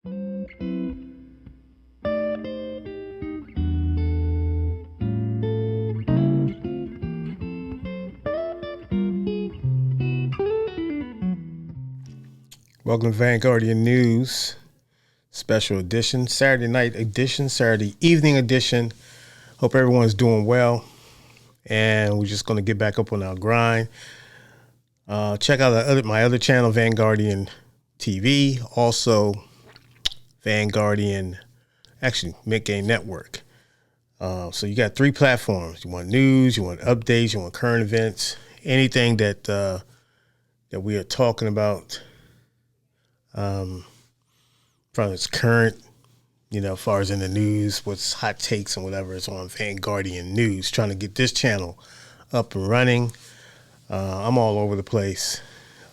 Welcome to Vanguardian News, special edition, Saturday night edition, Saturday evening edition. Hope everyone's doing well, and we're just going to get back up on our grind. Check out my other channel, Vanguardian TV, also Vanguardian, actually, Mid-Game Network. So you got 3 platforms. You want news, you want updates, you want current events, anything that we are talking about from its current, as far as in the news, what's hot takes and whatever is on Vanguardian News. Trying to get this channel up and running. I'm all over the place.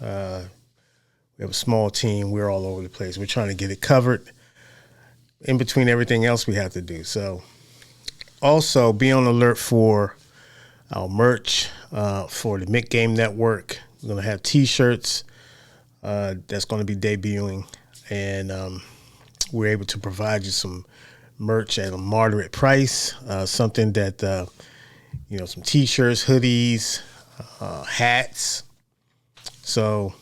We have a small team. We're all over the place. We're trying to get it covered in between everything else we have to do. So also be on alert for our merch for the Mid-Game Network. We're going to have T-shirts that's going to be debuting, and we're able to provide you some merch at a moderate price, something that, some T-shirts, hoodies, hats. So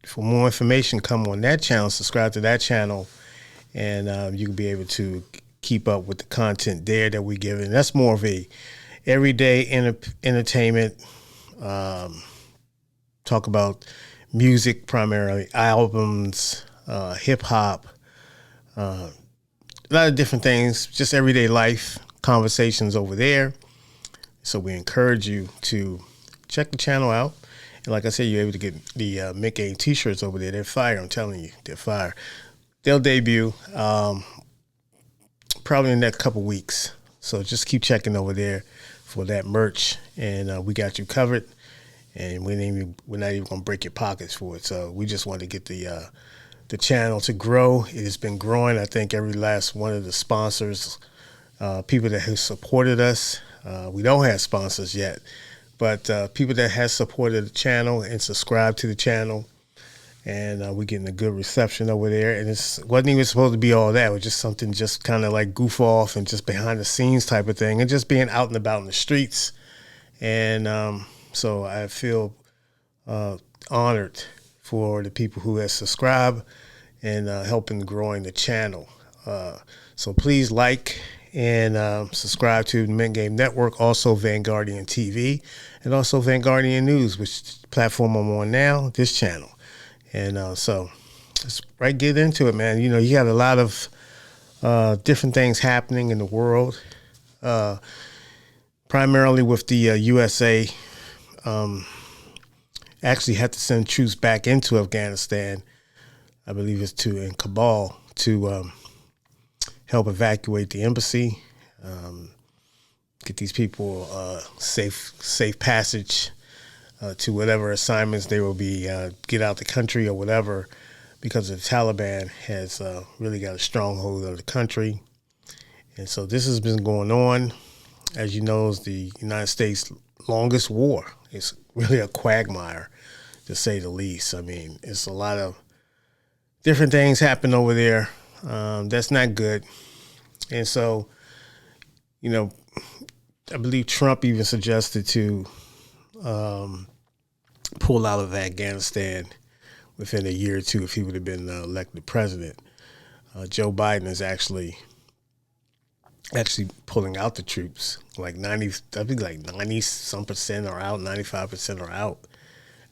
for more information, come on that channel, subscribe to that channel, and you can be able to keep up with the content there that we give. And that's more of a everyday entertainment, talk about music primarily, albums, hip-hop, a lot of different things, just everyday life conversations over there. So we encourage you to check the channel out. And like I said, you're able to get the Mid-Game T-shirts over there. They're fire, I'm telling you. They're fire. They'll debut probably in the next couple weeks. So just keep checking over there for that merch. And we got you covered. And we're not even going to break your pockets for it. So we just want to get the channel to grow. It has been growing. I think every last one of the sponsors, people that have supported us, we don't have sponsors yet, but people that have supported the channel and subscribed to the channel, and we're getting a good reception over there. And it wasn't even supposed to be all that. It was just something just kind of like goof off and just behind the scenes type of thing, and just being out and about in the streets. And so I feel honored for the people who have subscribed and helping growing the channel. So please like and subscribe to the Mid-Game Network, also Vanguardian TV, and also Vanguardian News, which platform I'm on now, this channel. And so let's get into it, man. You got a lot of different things happening in the world, primarily with the USA actually had to send troops back into Afghanistan. I believe it's in Kabul to help evacuate the embassy, get these people safe passage to whatever assignments they will be, get out the country or whatever, because the Taliban has really got a stronghold of the country. And so this has been going on. As you know, it's the United States' longest war. It's really a quagmire, to say the least. I mean, it's a lot of different things happen over there. That's not good. And so, I believe Trump even suggested to pull out of Afghanistan within a year or two if he would have been elected president. Joe Biden is actually pulling out the troops. Like 90 some percent are out, 95% are out,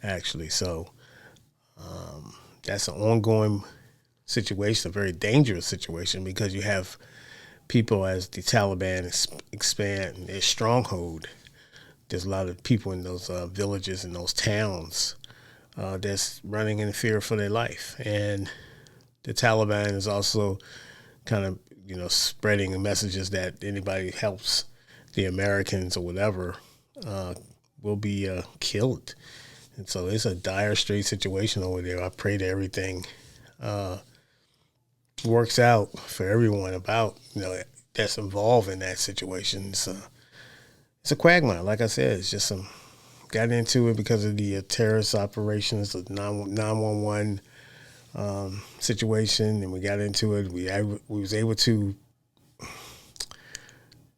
actually. So that's an ongoing situation, a very dangerous situation, because you have people, as the Taliban expand their stronghold, there's a lot of people in those villages and those towns that's running in fear for their life. And the Taliban is also kind of, spreading messages that anybody who helps the Americans or whatever will be killed. And so it's a dire, straight situation over there. I pray that everything works out for everyone that's involved in that situation. It's a quagmire. Like I said, it's just got into it because of the terrorist operations, the 911 situation, and we got into it. We was able to,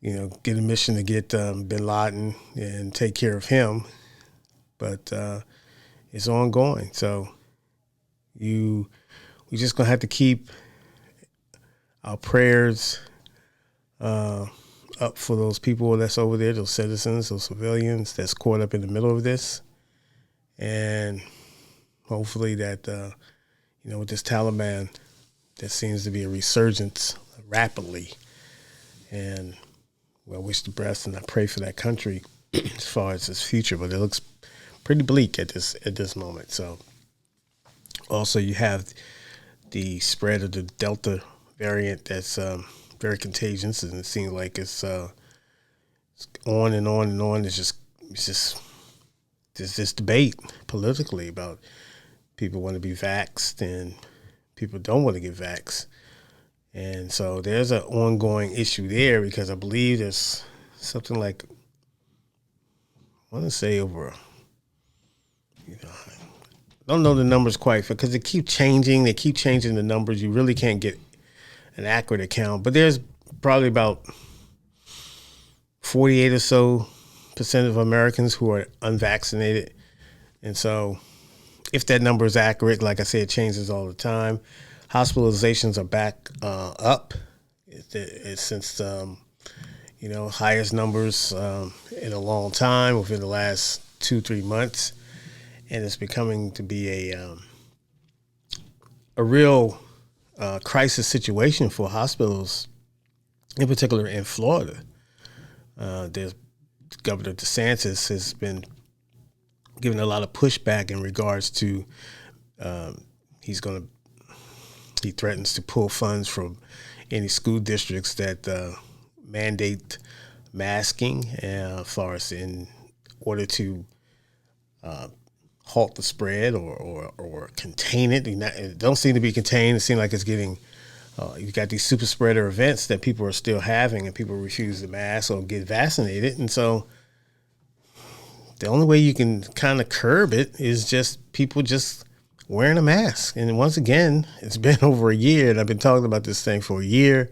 get a mission to get Bin Laden and take care of him, but it's ongoing. So we just gonna have to keep our prayers up for those people that's over there, those citizens, those civilians that's caught up in the middle of this, and hopefully that with this Taliban, there seems to be a resurgence rapidly, and I wish the best and I pray for that country as far as its future, but it looks pretty bleak at this moment. So also you have the spread of the Delta variant that's very contagious, and it seems like it's on and on and on. It's just there's this debate politically about people want to be vaxxed and people don't want to get vaxxed. And so there's an ongoing issue there because I believe there's something like, I want to say over, I don't know the numbers quite because they keep changing. They keep changing the numbers. You really can't get an accurate account. But there's probably about 48 or so % of Americans who are unvaccinated. And so if that number is accurate, like I said, it changes all the time. Hospitalizations are back up. It's since, highest numbers in a long time within the last 2-3 months. And it's becoming to be a real crisis situation for hospitals, in particular in Florida. There's Governor DeSantis has been giving a lot of pushback in regards to he threatens to pull funds from any school districts that mandate masking, as far as in order to halt the spread or contain it. It don't seem to be contained. It seems like it's getting. You've got these super spreader events that people are still having, and people refuse to mask or get vaccinated, and so the only way you can kind of curb it is just people just wearing a mask. And once again, it's been over a year, and I've been talking about this thing for a year.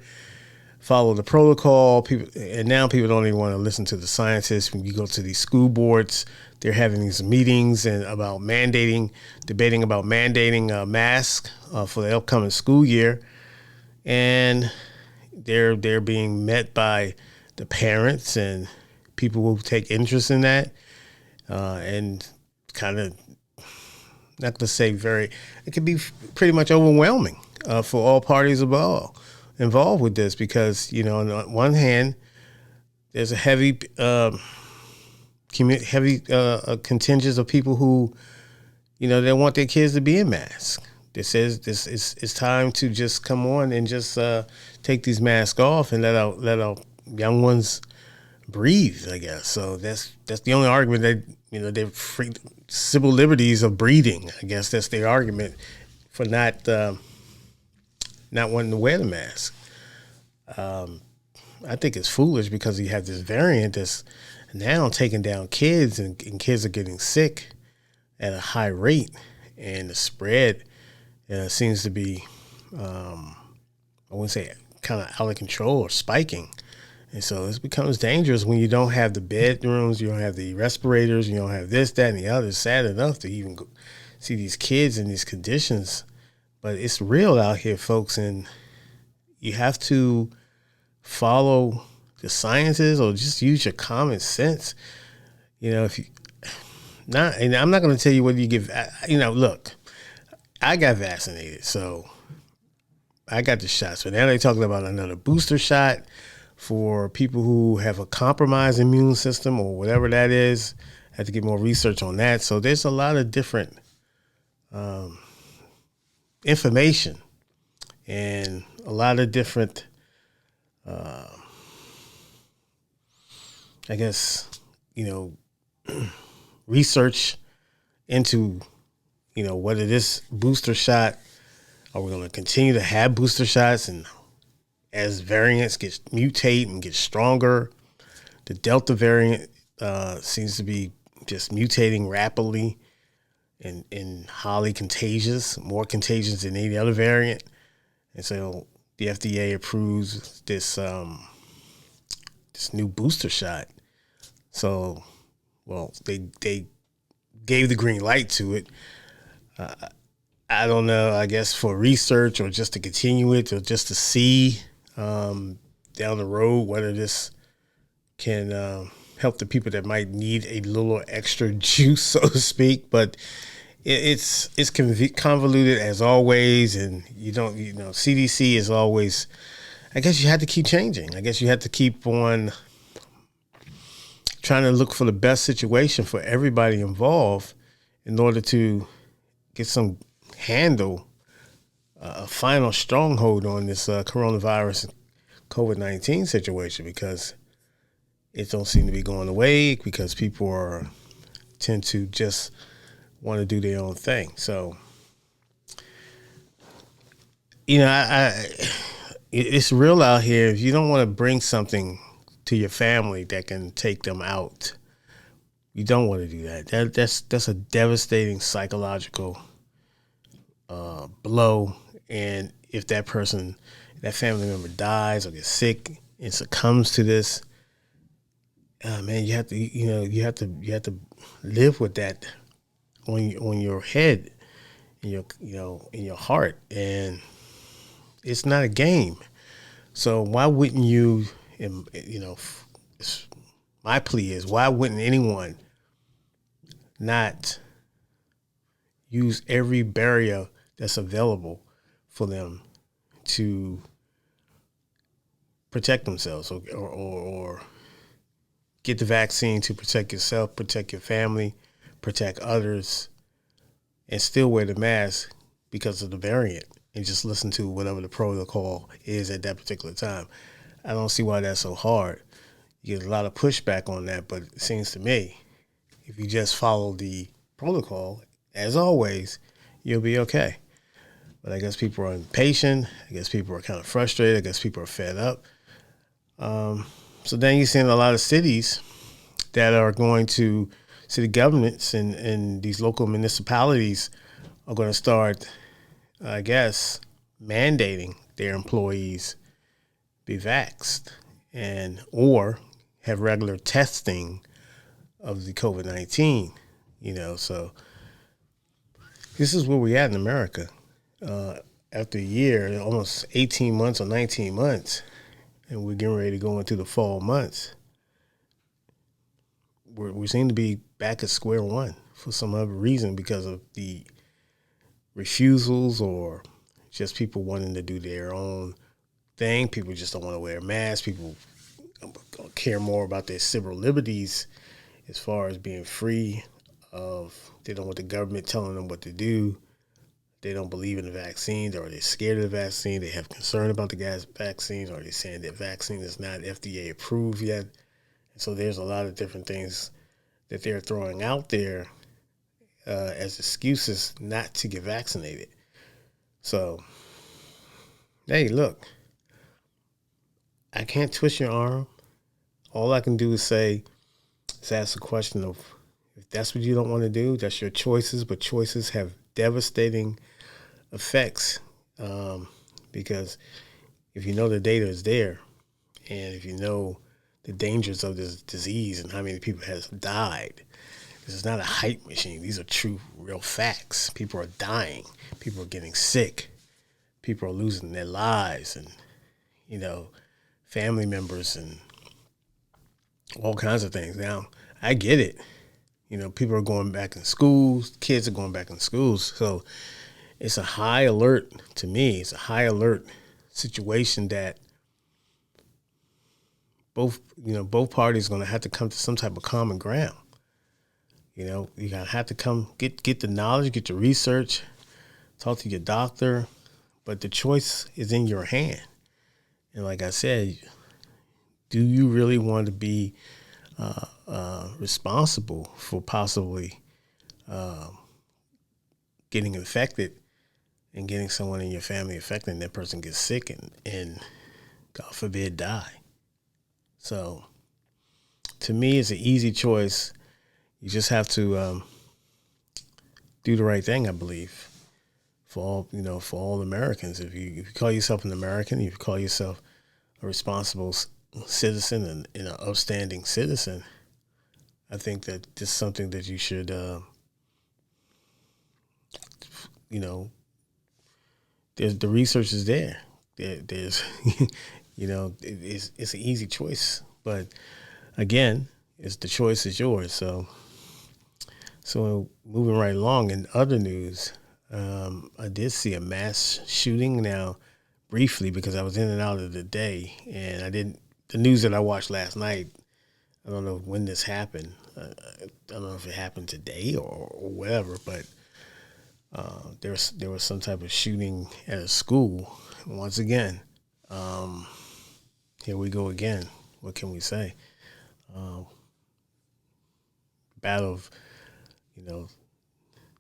Follow the protocol. And now people don't even want to listen to the scientists. When you go to these school boards, they're having these meetings and debating about mandating masks for the upcoming school year. And they're being met by the parents and people who take interest in that, and kind of, not to say it can be pretty much overwhelming for all parties involved with this, because on the one hand, there's a heavy contingent of people who they want their kids to be in masks. This says it's time to just come on and just take these masks off and let our young ones breathe, I guess. So that's the only argument that they're free civil liberties of breathing. I guess that's their argument for not wanting to wear the mask. I think it's foolish because you have this variant that's now taking down kids, and kids are getting sick at a high rate, and the spread seems to be, I wouldn't say kind of out of control or spiking. And so it becomes dangerous when you don't have the bedrooms, you don't have the respirators, you don't have this, that, and the other. It's sad enough to even see these kids in these conditions. But it's real out here, folks, and you have to follow the sciences or just use your common sense. If you not, and I'm not going to tell you whether you give. Look, I got vaccinated, so I got the shots. But now they're talking about another booster shot for people who have a compromised immune system or whatever that is. I have to get more research on that. So there's a lot of different information and a lot of different, research into, whether this booster shot, are we going to continue to have booster shots, and as variants mutate and get stronger, the Delta variant seems to be just mutating rapidly. and highly contagious, more contagious than any other variant. And so the FDA approves this new booster shot. So, well, they gave the green light to it. I don't know. I guess for research or just to continue it or just to see down the road whether this can help the people that might need a little extra juice, so to speak. But it's convoluted as always, and CDC is always. I guess you had to keep changing. I guess you had to keep on trying to look for the best situation for everybody involved in order to get some handle, a final stronghold on this coronavirus COVID-19 situation, because it don't seem to be going away, because people tend to just want to do their own thing. So, it's real out here. If you don't want to bring something to your family that can take them out, you don't want to do that. That's a devastating psychological blow. And if that family member dies or gets sick and succumbs to this, man, you have to live with that on your head, in your heart, and it's not a game. So why wouldn't you? My plea is, why wouldn't anyone not use every barrier that's available for them to protect themselves, or get the vaccine to protect yourself, protect your family, protect others, and still wear the mask because of the variant, and just listen to whatever the protocol is at that particular time. I don't see why that's so hard. You get a lot of pushback on that, but it seems to me, if you just follow the protocol, as always, you'll be okay. But I guess people are impatient. I guess people are kind of frustrated. I guess people are fed up. So then you're seeing a lot of cities that are going to, city governments and these local municipalities are going to start, I guess, mandating their employees be vaxxed or have regular testing of the COVID-19. So this is where we're at in America. After a year, almost 18 months or 19 months, and we're getting ready to go into the fall months, we seem to be back at square one for some other reason, because of the refusals or just people wanting to do their own thing. People just don't want to wear masks. People care more about their civil liberties as far as being free they don't want the government telling them what to do. They don't believe in the vaccines, or they're scared of the vaccine. They have concern about the vaccines, or they're saying that vaccine is not FDA approved yet. And so there's a lot of different things that they're throwing out there as excuses not to get vaccinated. So, hey, look, I can't twist your arm. All I can do is ask the question of, if that's what you don't want to do, that's your choices, but choices have devastating effects, because if you know the data is there, and if you know the dangers of this disease and how many people have died, this is not a hype machine. These are true, real facts. People are dying. People are getting sick. People are losing their lives, and family members, and all kinds of things. Now, I get it. People are going back in schools. Kids are going back in schools. So it's a high alert to me. It's a high alert situation that both parties are going to have to come to some type of common ground. You're going to have to come get the knowledge, get the research, talk to your doctor, but the choice is in your hand. And like I said, do you really want to be responsible for possibly getting infected and getting someone in your family affected, and that person gets sick and God forbid die? So to me, it's an easy choice. You just have to do the right thing, I believe, for all, for all Americans. If you call yourself an American, if you call yourself a responsible citizen and an upstanding citizen, I think that this is something that you should, you know, there's the research is there. There's, it's an easy choice, but again, it's the choice is yours. So moving right along in other news, I did see a mass shooting now briefly because I was in and out of the day, and the news that I watched last night, I don't know when this happened. I don't know if it happened today or whatever, but there was some type of shooting at a school. Once again, here we go again. What can we say? Battle of,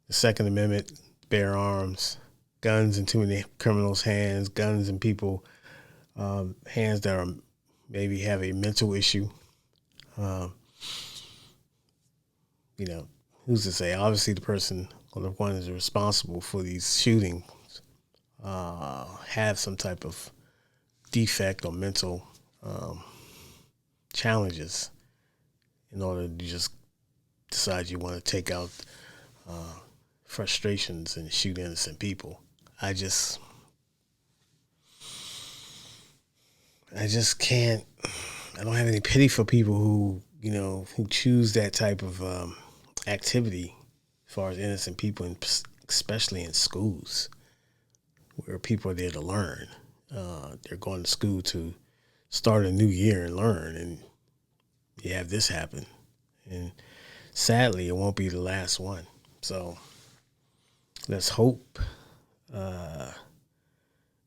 the Second Amendment, bear arms, guns in too many criminals' hands, guns in people hands that are maybe have a mental issue. Who's to say? Obviously, the person or the one is responsible for these shootings have some type of defect or mental challenges in order to just decide you want to take out frustrations and shoot innocent people. I just can't. I don't have any pity for people who choose that type of activity as far as innocent people, and especially in schools where people are there to learn. They're going to school to start a new year and learn, and you have this happen. And sadly, it won't be the last one. So let's hope that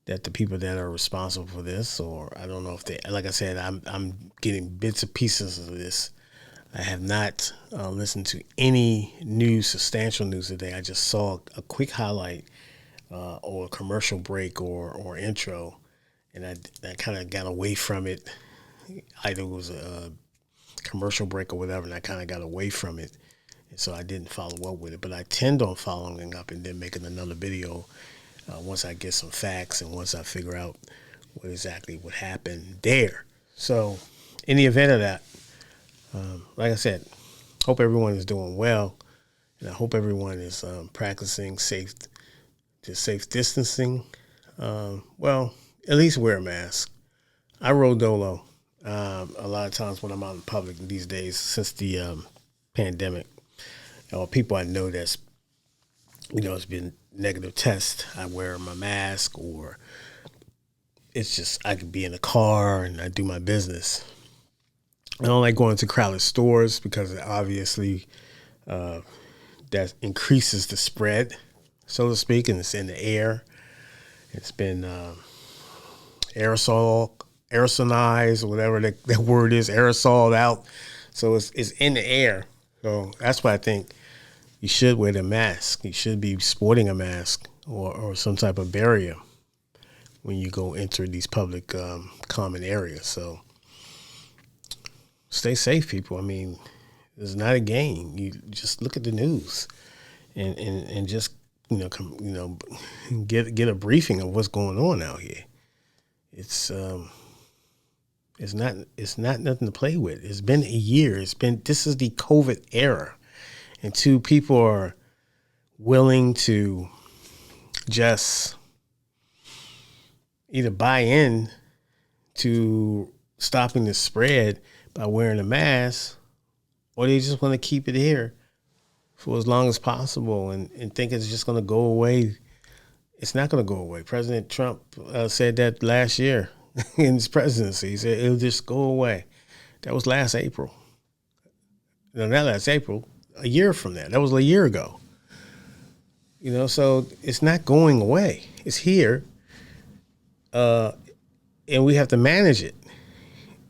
the people that are responsible for this, or I don't know if they, like I said, I'm getting bits and pieces of this. I have not listened to any news, substantial news today. I just saw a quick highlight or a commercial break or intro, and I kind of got away from it. Either it was a commercial break or whatever, and I kind of got away from it. And so I didn't follow up with it. But I tend on following up and then making another video once I get some facts and once I figure out what happened there. So in the event of that, like I said, hope everyone is doing well, and I hope everyone is practicing safe distancing. Well, at least wear a mask. I roll dolo a lot of times when I'm out in public these days since the pandemic. People I know that's it's been negative test. I wear my mask, or it's just I could be in a car and I do my business. I don't like going to crowded stores because obviously that increases the spread, so to speak, and it's in the air. It's been aerosolized, or whatever that word is, aerosol out. So it's in the air. So that's why I think you should wear the mask. You should be sporting a mask or some type of barrier when you go enter these public common areas. So stay safe, people. I mean, it's not a game. You just look at the news and just get a briefing of what's going on out here. It's not nothing to play with. It's been a year. This is the COVID era, and people are willing to just either buy in to stopping the spread by wearing a mask, or they just want to keep it here for as long as possible and think it's just going to go away. It's not going to go away. President Trump said that last year in his presidency. He said it'll just go away. That was last April. No, not last April. A year from that. That was a year ago. So it's not going away. It's here. And we have to manage it.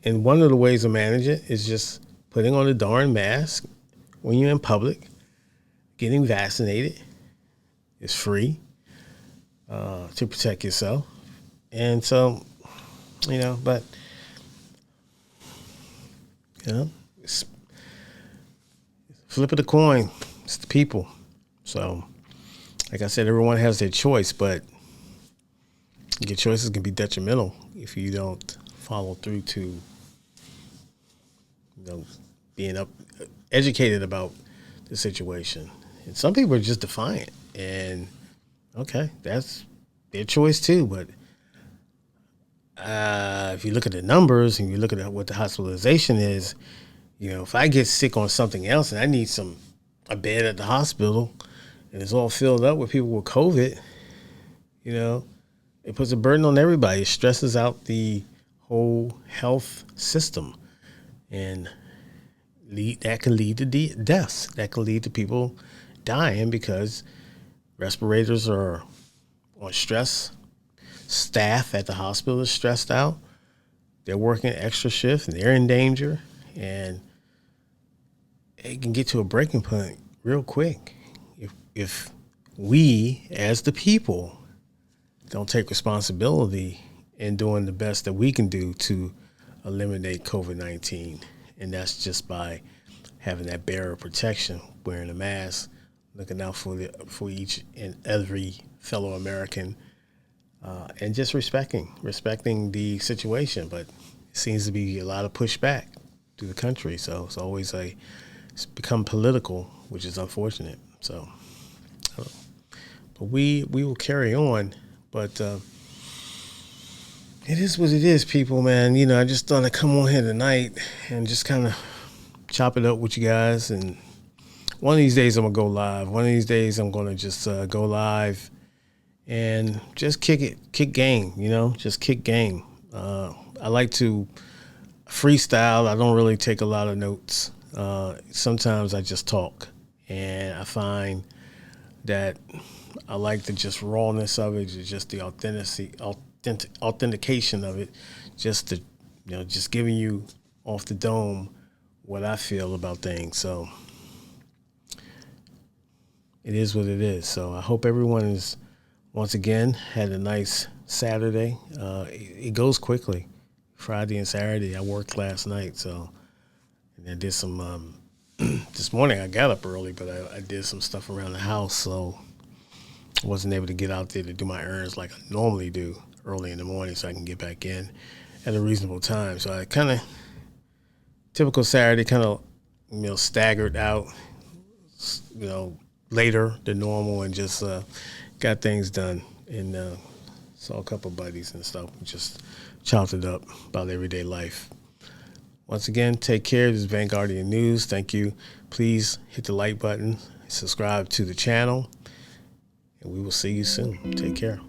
And one of the ways to manage it is just putting on a darn mask when you're in public. Getting vaccinated is free to protect yourself. And so, but, it's flip of the coin. It's the people. So like I said, everyone has their choice, but your choices can be detrimental if you don't follow through to, being educated about the situation. And some people are just defiant, and okay, that's their choice too. But if you look at the numbers and you look at what the hospitalization is, if I get sick on something else and I need a bed at the hospital, and it's all filled up with people with COVID, it puts a burden on everybody. It stresses out the whole health system, and that can lead to deaths. That can lead to people dying because respirators are on stress. Staff at the hospital is stressed out. They're working extra shifts and they're in danger, and it can get to a breaking point real quick if we, as the people, don't take responsibility in doing the best that we can do to eliminate COVID-19. And that's just by having that barrier of protection, wearing a mask, looking out for each and every fellow American, and just respecting the situation. But it seems to be a lot of pushback through the country. So it's become political, which is unfortunate. So, but we will carry on. But it is what it is, people, man. I just thought I'd come on here tonight and just kind of chop it up with you guys. And one of these days I'm going to go live. One of these days I'm going to just go live and just kick game, just kick game. I like to freestyle. I don't really take a lot of notes. Sometimes I just talk, and I find that I like the just rawness of it, just the authentication of it, just just giving you off the dome what I feel about things. So it is what it is. So I hope everyone is, once again, had a nice Saturday. It goes quickly. Friday and Saturday, I worked last night, and I did some. This morning I got up early, but I did some stuff around the house, so I wasn't able to get out there to do my errands like I normally do early in the morning, so I can get back in at a reasonable time. So I kind of, typical Saturday, kind of, staggered out, later than normal, and just got things done, and saw a couple buddies and stuff. Just chopped it up about everyday life. Once again, take care. This is Vanguardian News. Thank you. Please hit the like button, subscribe to the channel, and we will see you soon. Take care.